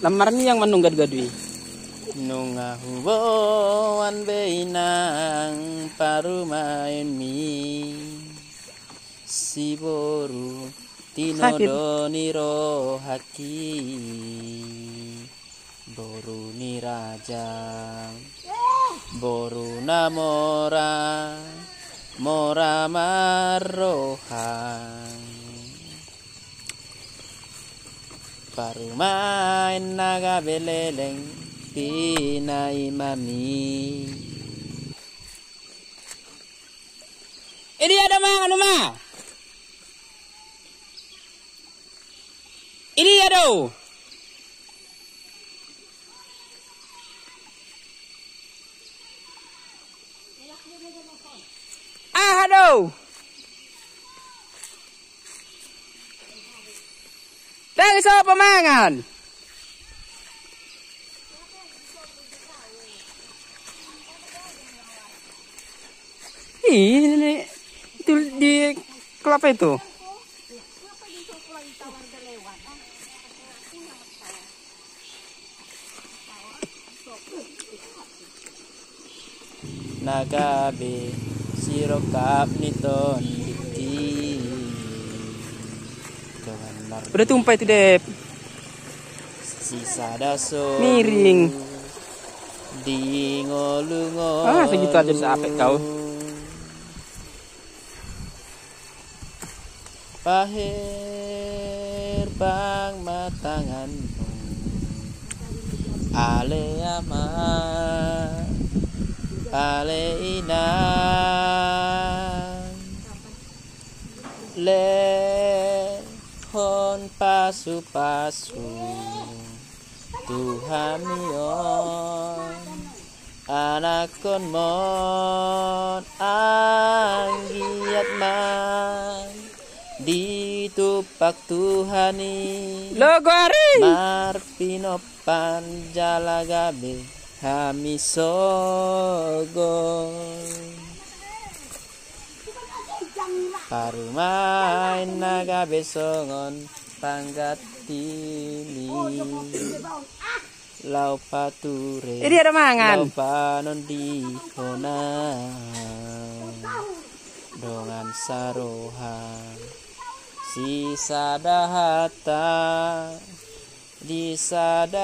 Lamar ni yang manunggad gadui. Nungahuboan beinang parumain mi siboru tinodoni rohaki boru ni raja boru namora mora marohan parumain naga beleleng pinai mami. Ini ada mah anu mah. Ini ada. Aduh. Dari siapa mangan? Ini itu di kelapa itu. Nagabe sirokap niton diti Udah tumpah itu Dep. Sisa daso Miring. Di ngolu-ngolu. Ah, segitu aja sampai kau. Pahir bang matanganmu Ale aman Ale inang Lehon pasu-pasu Tuhan mion Anakon mon anggiat man Ditupak Tuhani Logari Marpinopan jalagabe Kami sogon Parumain nagabe songon Panggatini Lau pature Ini ada mangan. Lau panon di kona Dongan sarohan Sisa dahata Di sadangolu